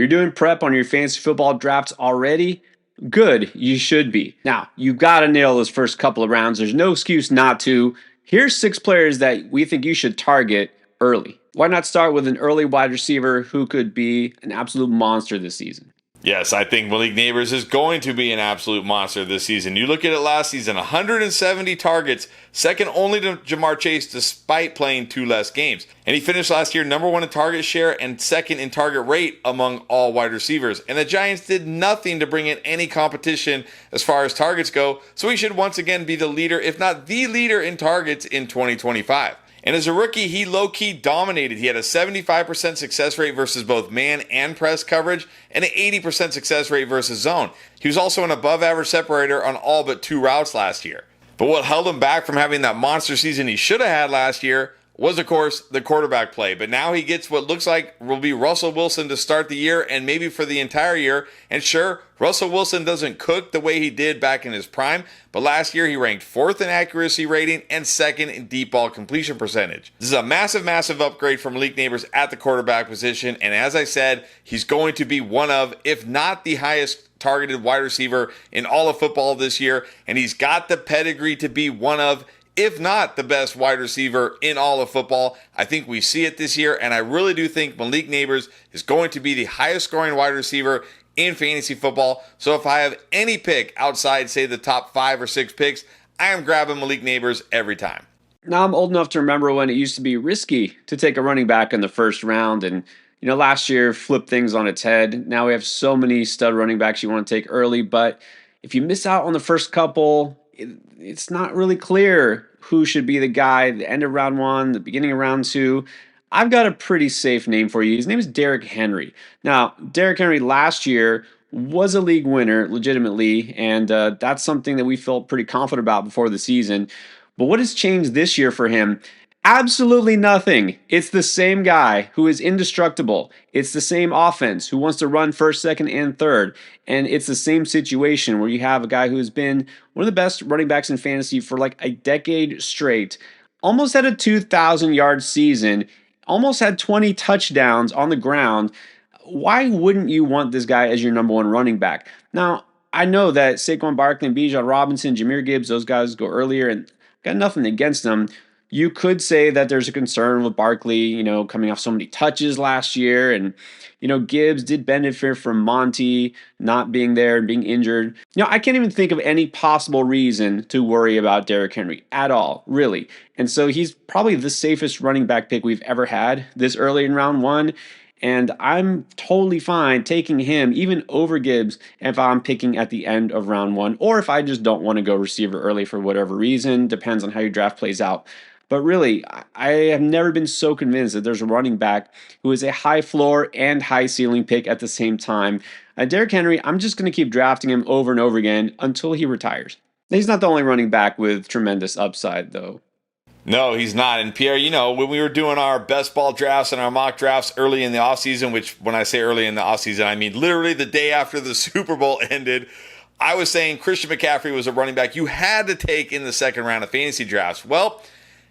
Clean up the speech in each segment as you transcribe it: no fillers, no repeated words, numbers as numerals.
You're doing prep on your fantasy football drafts already? Good, you should be. Now, you got to nail those first couple of rounds. There's no excuse not to. Here's 6 players that we think you should target early. Why not start with an early wide receiver who could be an absolute monster this season? Yes, I think Malik Nabers is going to be an absolute monster this season. You look at it last season, 170 targets, second only to Jamar Chase despite playing 2 less games. And he finished last year number 1 in target share and second in target rate among all wide receivers. And the Giants did nothing to bring in any competition as far as targets go, so he should once again be the leader, if not the leader in targets in 2025. And as a rookie, he low-key dominated. He had a 75% success rate versus both man and press coverage and an 80% success rate versus zone. He was also an above-average separator on all but 2 routes last year. But what held him back from having that monster season he should have had last year was, of course, the quarterback play. But now he gets what looks like will be Russell Wilson to start the year and maybe for the entire year. And sure, Russell Wilson doesn't cook the way he did back in his prime, but last year he ranked 4th in accuracy rating and 2nd in deep ball completion percentage. This is a massive, massive upgrade from Malik Nabers at the quarterback position. And as I said, he's going to be one of, if not the highest targeted wide receiver in all of football this year. And he's got the pedigree to be one of, if not the best wide receiver in all of football. I think we see it this year, and I really do think Malik Nabers is going to be the highest scoring wide receiver in fantasy football. So if I have any pick outside, say, the top 5 or 6 picks, I am grabbing Malik Nabers every time. Now, I'm old enough to remember when it used to be risky to take a running back in the first round, and last year flipped things on its head. Now we have so many stud running backs you want to take early, but if you miss out on the first couple, it's not really clear who should be the guy at the end of round 1, the beginning of round 2. I've got a pretty safe name for you. His name is Derrick Henry. Now, Derrick Henry last year was a league winner legitimately, and that's something that we felt pretty confident about before the season. But what has changed this year for him? Absolutely nothing. It's the same guy who is indestructible. It's the same offense who wants to run first, second, and third. And it's the same situation where you have a guy who has been one of the best running backs in fantasy for like a decade straight, almost had a 2,000-yard season, almost had 20 touchdowns on the ground. Why wouldn't you want this guy as your number 1 running back? Now, I know that Saquon Barkley and Bijan Robinson, Jahmyr Gibbs, those guys go earlier, and got nothing against them. You could say that there's a concern with Barkley, coming off so many touches last year. And, Gibbs did benefit from Monty not being there and being injured. I can't even think of any possible reason to worry about Derrick Henry at all, really. And so he's probably the safest running back pick we've ever had this early in round 1. And I'm totally fine taking him even over Gibbs if I'm picking at the end of round 1, or if I just don't want to go receiver early for whatever reason. Depends on how your draft plays out. But really, I have never been so convinced that there's a running back who is a high floor and high ceiling pick at the same time. Derrick Henry, I'm just going to keep drafting him over and over again until he retires. He's not the only running back with tremendous upside, though. No, he's not. And Pierre, when we were doing our best ball drafts and our mock drafts early in the offseason, which when I say early in the offseason, I mean literally the day after the Super Bowl ended, I was saying Christian McCaffrey was a running back you had to take in the second round of fantasy drafts. Well,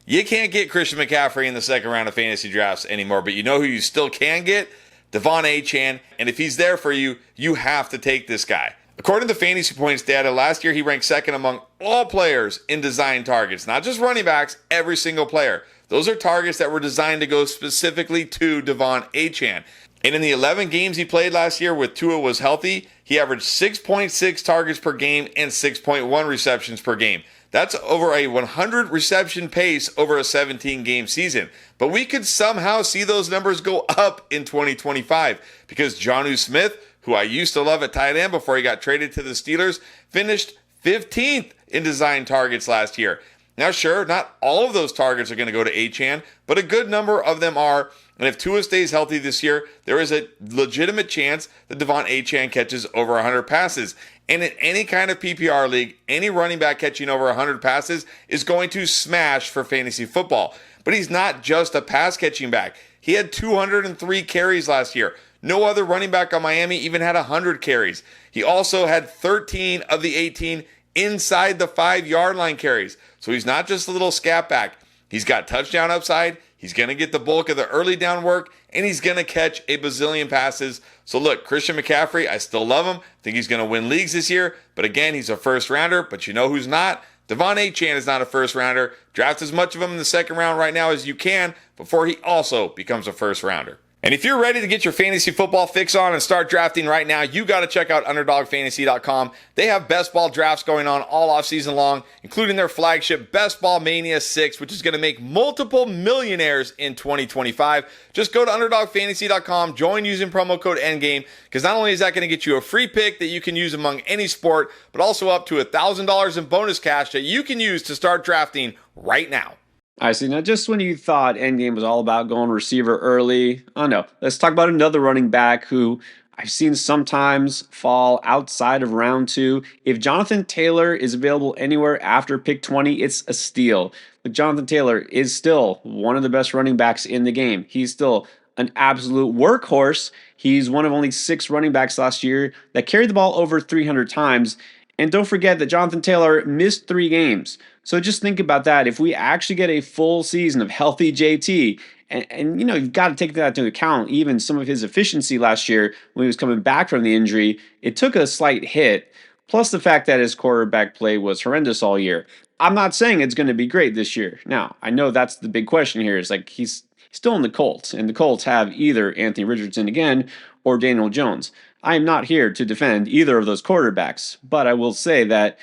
you can't get Christian McCaffrey in the second round of fantasy drafts anymore, but you know who you still can get? De'Von Achane. And if he's there for you, you have to take this guy. According to Fantasy Points data, last year he ranked 2nd among all players in design targets, not just running backs, every single player. Those are targets that were designed to go specifically to De'Von Achane. And in the 11 games he played last year with Tua was healthy, he averaged 6.6 targets per game and 6.1 receptions per game. That's over a 100 reception pace over a 17-game season. But we could somehow see those numbers go up in 2025 because Jonnu Smith, who I used to love at tight end before he got traded to the Steelers, finished 15th in design targets last year. Now, sure, not all of those targets are going to go to Achane, but a good number of them are. And if Tua stays healthy this year, there is a legitimate chance that De'Von Achane catches over 100 passes. And in any kind of PPR league, any running back catching over 100 passes is going to smash for fantasy football. But he's not just a pass-catching back. He had 203 carries last year. No other running back on Miami even had 100 carries. He also had 13 of the 18 inside the 5-yard line carries. So he's not just a little scat back. He's got touchdown upside. He's going to get the bulk of the early down work, and he's going to catch a bazillion passes. So look, Christian McCaffrey, I still love him. I think he's going to win leagues this year. But again, he's a first rounder. But you know who's not? Devon Achane is not a first rounder. Draft as much of him in the second round right now as you can before he also becomes a first rounder. And if you're ready to get your fantasy football fix on and start drafting right now, you got to check out UnderdogFantasy.com. They have best ball drafts going on all offseason long, including their flagship Best Ball Mania 6, which is going to make multiple millionaires in 2025. Just go to UnderdogFantasy.com, join using promo code ENDGAME, because not only is that going to get you a free pick that you can use among any sport, but also up to $1,000 in bonus cash that you can use to start drafting right now. I see. Now, just when you thought Endgame was all about going receiver early, oh no, let's talk about another running back who I've seen sometimes fall outside of round 2. If Jonathan Taylor is available anywhere after pick 20, it's a steal. But Jonathan Taylor is still one of the best running backs in the game. He's still an absolute workhorse. He's one of only 6 running backs last year that carried the ball over 300 times. And don't forget that Jonathan Taylor missed 3 games. So just think about that. If we actually get a full season of healthy JT, and you know, you've got to take that into account, even some of his efficiency last year when he was coming back from the injury, it took a slight hit, plus the fact that his quarterback play was horrendous all year. I'm not saying it's going to be great this year. Now, I know that's the big question here is like he's still in the Colts, and the Colts have either Anthony Richardson again or Daniel Jones. I am not here to defend either of those quarterbacks, but I will say that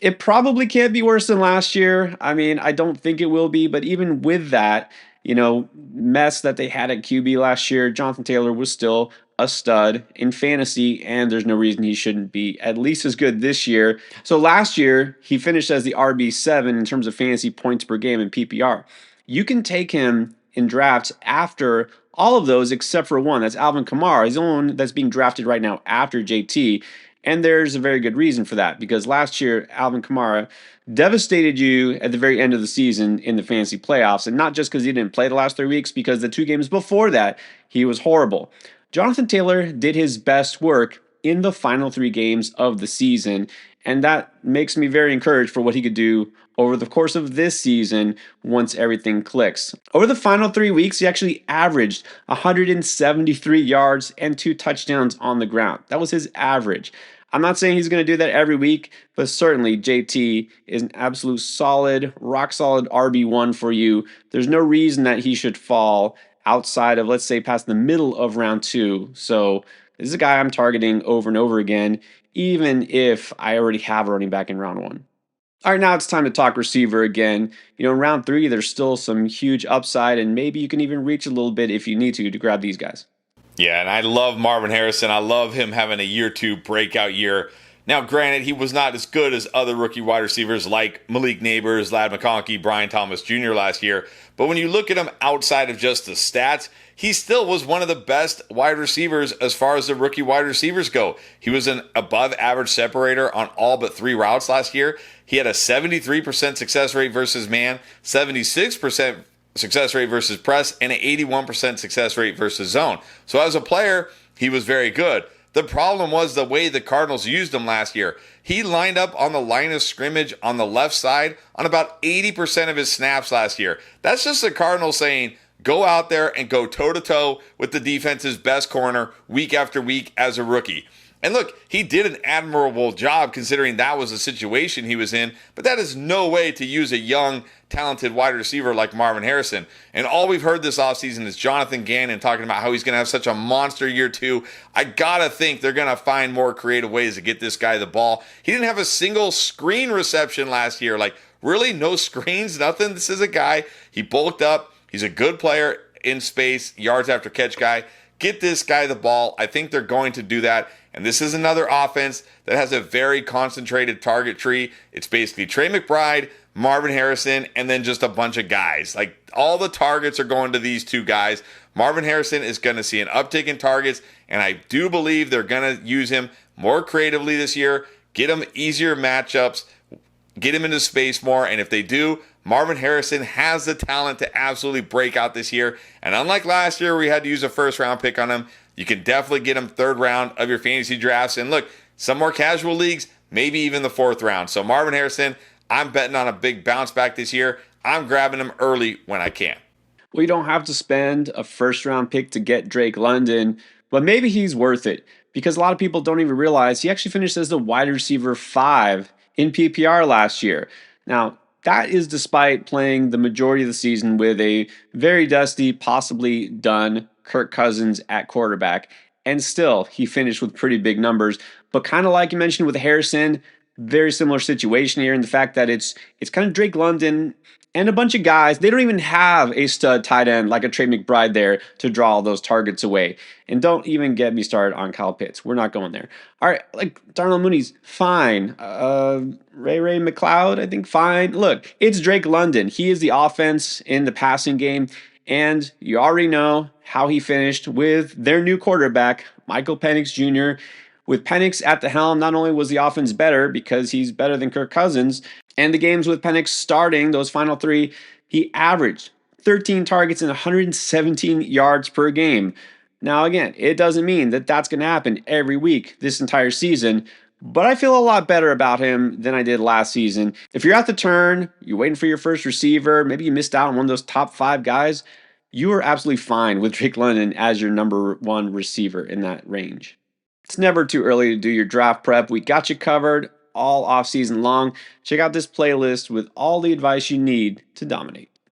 it probably can't be worse than last year. I mean, I don't think it will be, but even with that, you know, mess that they had at QB last year, Jonathan Taylor was still a stud in fantasy, and there's no reason he shouldn't be at least as good this year. So last year, he finished as the RB7 in terms of fantasy points per game in PPR. You can take him in drafts after all of those except for one. That's Alvin Kamara. He's the only one that's being drafted right now after JT. And there's a very good reason for that, because last year, Alvin Kamara devastated you at the very end of the season in the fantasy playoffs. And not just because he didn't play the last 3 weeks, because the 2 games before that, he was horrible. Jonathan Taylor did his best work in the final 3 games of the season. And that makes me very encouraged for what he could do over the course of this season once everything clicks. Over the final 3 weeks, he actually averaged 173 yards and 2 touchdowns on the ground. That was his average. I'm not saying he's going to do that every week, but certainly JT is an absolute solid, rock solid RB1 for you. There's no reason that he should fall outside of, let's say, past the middle of round 2. So this is a guy I'm targeting over and over again, even if I already have a running back in round 1. All right, now it's time to talk receiver again. You know, in round 3, there's still some huge upside, and maybe you can even reach a little bit if you need to grab these guys. Yeah, and I love Marvin Harrison. I love him having a year 2 breakout year. Now, granted, he was not as good as other rookie wide receivers like Malik Nabers, Ladd McConkey, Brian Thomas Jr. last year. But when you look at him outside of just the stats, he still was one of the best wide receivers as far as the rookie wide receivers go. He was an above average separator on all but 3 routes last year. He had a 73% success rate versus man, 76% success rate versus press, and an 81% success rate versus zone. So as a player, he was very good. The problem was the way the Cardinals used him last year. He lined up on the line of scrimmage on the left side on about 80% of his snaps last year. That's just the Cardinals saying, go out there and go toe-to-toe with the defense's best corner week after week as a rookie. And look, he did an admirable job considering that was the situation he was in, but that is no way to use a young, talented wide receiver like Marvin Harrison. And all we've heard this offseason is Jonathan Gannon talking about how he's going to have such a monster year 2. I got to think they're going to find more creative ways to get this guy the ball. He didn't have a single screen reception last year. Like, really? No screens? Nothing? This is a guy, he bulked up. He's a good player in space, yards after catch guy. Get this guy the ball. I think they're going to do that. And this is another offense that has a very concentrated target tree. It's basically Trey McBride, Marvin Harrison, and then just a bunch of guys. Like, all the targets are going to these 2 guys. Marvin Harrison is going to see an uptick in targets, and I do believe they're going to use him more creatively this year, get him easier matchups, get him into space more, and if they do, Marvin Harrison has the talent to absolutely break out this year. And unlike last year, where we had to use a first-round pick on him, you can definitely get him 3rd round of your fantasy drafts. And look, some more casual leagues, maybe even the 4th round. So Marvin Harrison, I'm betting on a big bounce back this year. I'm grabbing him early when I can. Well, you don't have to spend a first round pick to get Drake London, but maybe he's worth it because a lot of people don't even realize he actually finished as the wide receiver 5 in PPR last year. Now, that is despite playing the majority of the season with a very dusty, possibly done Kirk Cousins at quarterback. And still, he finished with pretty big numbers. But kind of like you mentioned with Harrison, very similar situation here in the fact that it's kind of Drake London and a bunch of guys. They don't even have a stud tight end like a Trey McBride there to draw all those targets away. And don't even get me started on Kyle Pitts. We're not going there. All right, like Darnell Mooney's fine. Ray McLeod, I think fine. Look, it's Drake London. He is the offense in the passing game. And you already know how he finished with their new quarterback, Michael Penix Jr. With Penix at the helm, not only was the offense better because he's better than Kirk Cousins, and the games with Penix starting, those final 3, he averaged 13 targets and 117 yards per game. Now, again, it doesn't mean that that's going to happen every week this entire season, but I feel a lot better about him than I did last season. If you're at the turn, you're waiting for your first receiver, maybe you missed out on one of those top 5 guys, you are absolutely fine with Drake London as your number 1 receiver in that range. It's never too early to do your draft prep. We got you covered all off season long. Check out this playlist with all the advice you need to dominate.